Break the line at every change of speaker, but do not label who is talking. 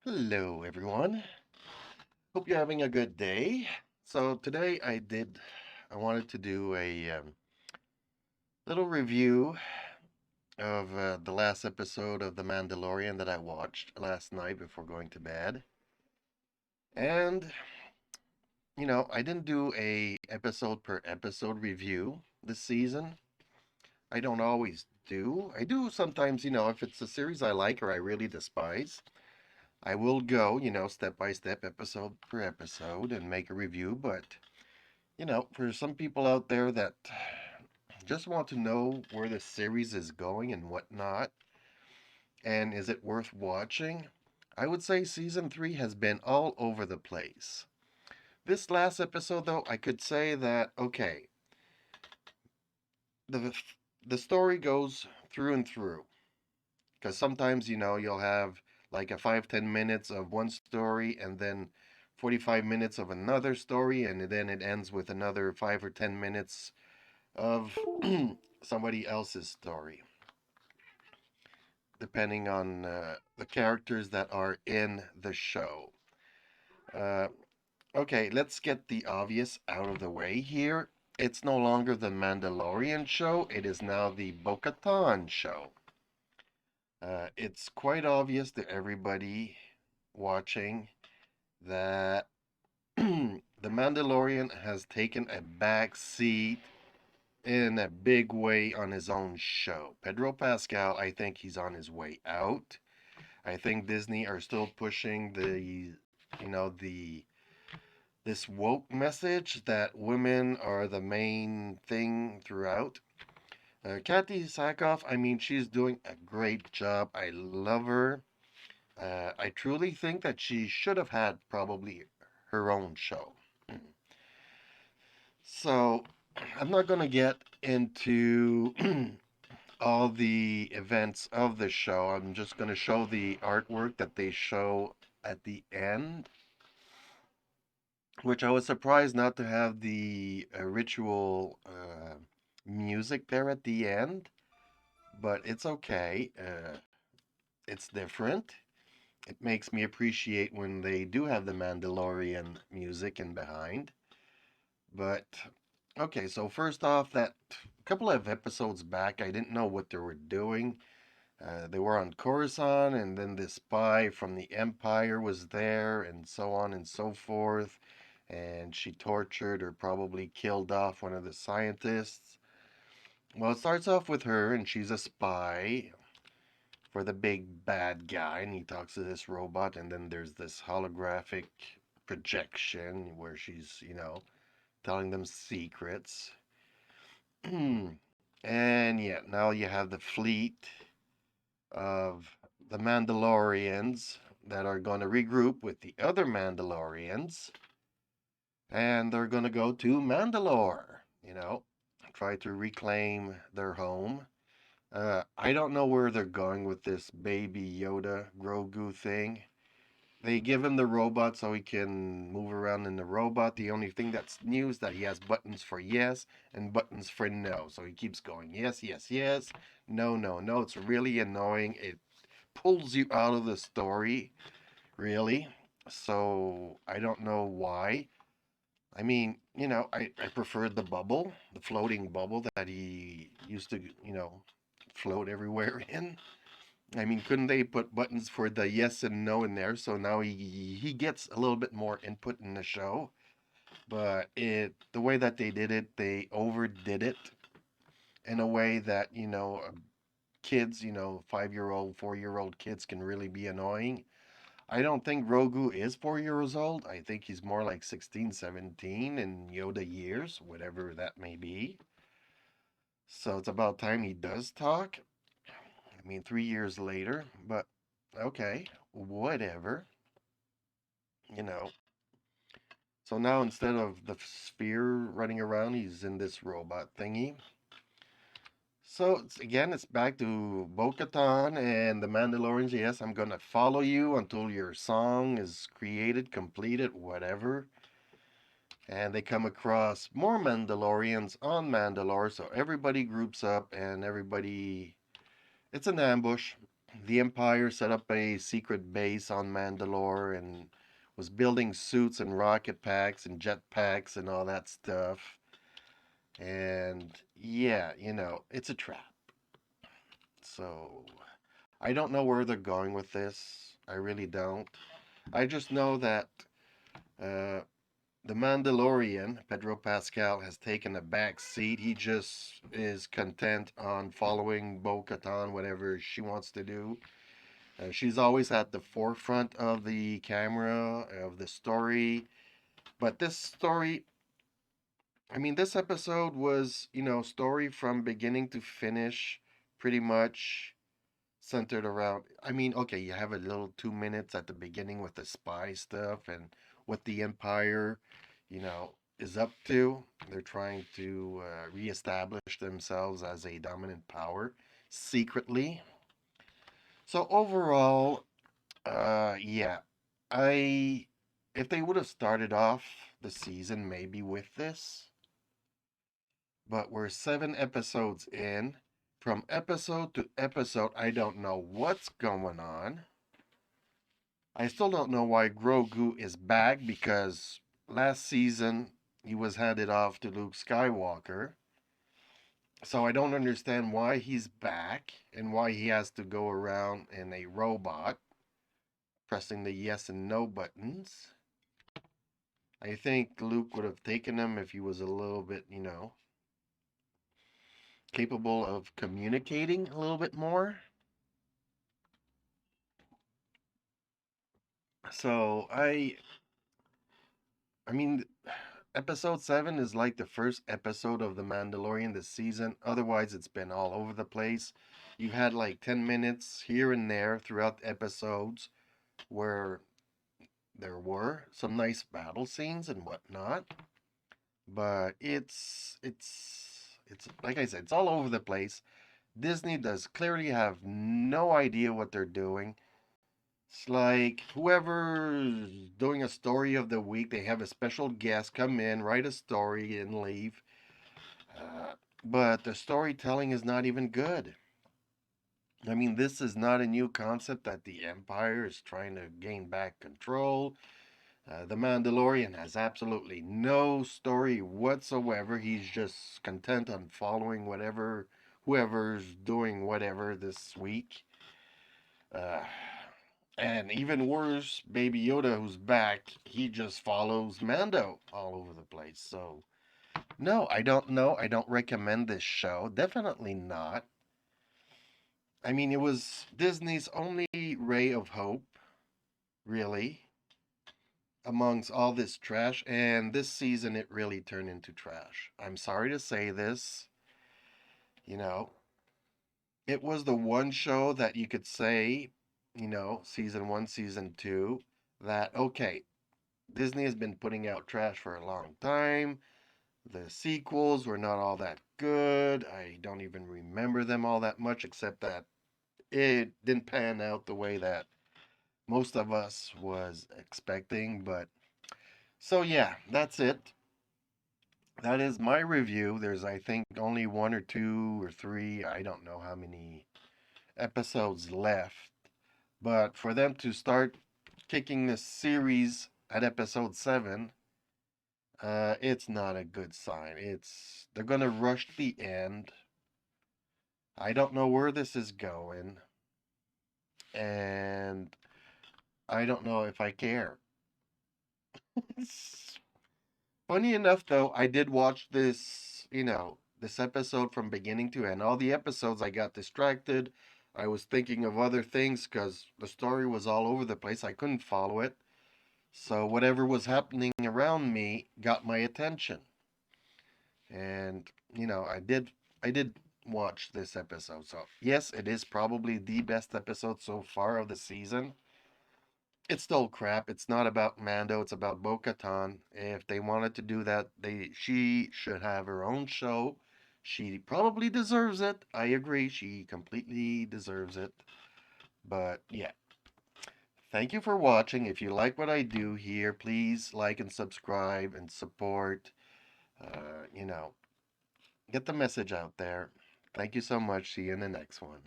Hello, everyone. Hope you're having a good day. So today I wanted to do a little review of the last episode of The Mandalorian that I watched last night before going to bed. And I didn't do a episode per episode review this season. I don't always do. I do sometimes, if it's a series I like or I really despise, I will go, step by step, episode per episode and make a review, but for some people out there that just want to know where the series is going and whatnot, and is it worth watching, I would say season 3 has been all over the place. This last episode, though, I could say that, okay, the, the story goes through and through. Because sometimes, you'll have like a 5-10 minutes of one story and then 45 minutes of another story, and then it ends with another 5 or 10 minutes of somebody else's story, depending on the characters that are in the show. Uh, okay, let's get the obvious out of the way here. It's no longer the Mandalorian show, it is now the Bo Katan show. It's quite obvious to everybody watching that the Mandalorian has taken a back seat in a big way on his own show. Pedro Pascal, I think he's on his way out. I think Disney are still pushing the this woke message that women are the main thing throughout. Kathy Sackhoff, I mean, she's doing a great job. I love her. I truly think that she should have had probably her own show. So I'm not going to get into all the events of the show. I'm just going to show the artwork that they show at the end, which I was surprised not to have the ritual music there at the end, but it's okay. It's different. It makes me appreciate when they do have the Mandalorian music in behind. But okay, so first off, that couple of episodes back, I didn't know what they were doing. They were on Coruscant, and then this spy from the Empire was there, and so on and so forth. And she tortured or probably killed off one of the scientists. Well, it starts off with her, and she's a spy for the big bad guy, and he talks to this robot, and then there's this holographic projection where she's, telling them secrets. And yeah, now you have the fleet of the Mandalorians that are going to regroup with the other Mandalorians, and they're going to go to Mandalore, try to reclaim their home. I don't know where they're going with this baby Yoda Grogu thing. They give him the robot so he can move around in the robot. The only thing that's new is that he has buttons for yes and buttons for no. So he keeps going yes, yes, yes, no, no, no. It's really annoying. It pulls you out of the story, really. So I don't know why. I mean, I preferred the bubble, the floating bubble that he used to, float everywhere in. I mean, couldn't they put buttons for the yes and no in there? So now he gets a little bit more input in the show. But the way that they did it, they overdid it in a way that kids, 5-year-old, 4-year-old kids can really be annoying. I don't think Grogu is 4 years old. I think he's more like 16, 17 in Yoda years, whatever that may be. So it's about time he does talk. I mean, 3 years later, but okay, whatever, you know. So now instead of the sphere running around, he's in this robot thingy. So again, it's back to Bo Katan and the Mandalorians. Yes, I'm gonna follow you until your song is created, completed, whatever. And they come across more Mandalorians on Mandalore, so everybody groups up and everybody. It's an ambush. The Empire set up a secret base on Mandalore and was building suits and rocket packs and jet packs and all that stuff. And yeah, it's a trap. So I don't know where they're going with this. I really don't. I just know that uh, the Mandalorian, Pedro Pascal, has taken a back seat. He just is content on following Bo Katan, whatever she wants to do. She's always at the forefront of the camera, of the story. But this story, I mean, this episode was, story from beginning to finish, pretty much centered around. I mean, okay, you have a little 2 minutes at the beginning with the spy stuff and what the Empire, is up to. They're trying to reestablish themselves as a dominant power secretly. So overall, yeah, I if they would have started off the season maybe with this, but we're 7 episodes in. From episode to episode, I don't know what's going on. I still don't know why Grogu is back because last season he was handed off to Luke Skywalker. So I don't understand why he's back and why he has to go around in a robot pressing the yes and no buttons. I think Luke would have taken him if he was a little bit, capable of communicating a little bit more. So I mean, episode 7 is like the first episode of The Mandalorian this season. Otherwise, it's been all over the place. You had like 10 minutes here and there throughout the episodes where there were some nice battle scenes and whatnot. But it's like I said, it's all over the place. Disney does clearly have no idea what they're doing. It's like whoever's doing a story of the week, they have a special guest come in, write a story, and leave. Uh, but the storytelling is not even good. I mean, this is not a new concept that the Empire is trying to gain back control. The Mandalorian has absolutely no story whatsoever. He's just content on following whoever's doing whatever this week. Uh, and even worse, Baby Yoda, who's back, he just follows Mando all over the place. So, no, I don't know. I don't recommend this show. Definitely not. I mean, it was Disney's only ray of hope, really, amongst all this trash. And this season, it really turned into trash. I'm sorry to say this. You know, it was the one show that you could say, season one, season two, that, okay, Disney has been putting out trash for a long time. The sequels were not all that good. I don't even remember them all that much, except that it didn't pan out the way that most of us was expecting. But so yeah, that's it. That is my review. There's I think only one or two or three, I don't know how many episodes left. But for them to start kicking this series at episode 7, it's not a good sign. They're gonna rush the end. I don't know where this is going, and I don't know if I care. Funny enough, though, I did watch this episode from beginning to end. All the episodes, I got distracted. I was thinking of other things because the story was all over the place. I couldn't follow it. So whatever was happening around me got my attention. And, I did watch this episode. So, yes, it is probably the best episode so far of the season. It's still crap. It's not about Mando. It's about Bo Katan. If they wanted to do that, she should have her own show. She probably deserves it. I agree. She completely deserves it. But yeah, thank you for watching. If you like what I do here, please like and subscribe and support. Uh, you know, get the message out there. Thank you so much. See you in the next one.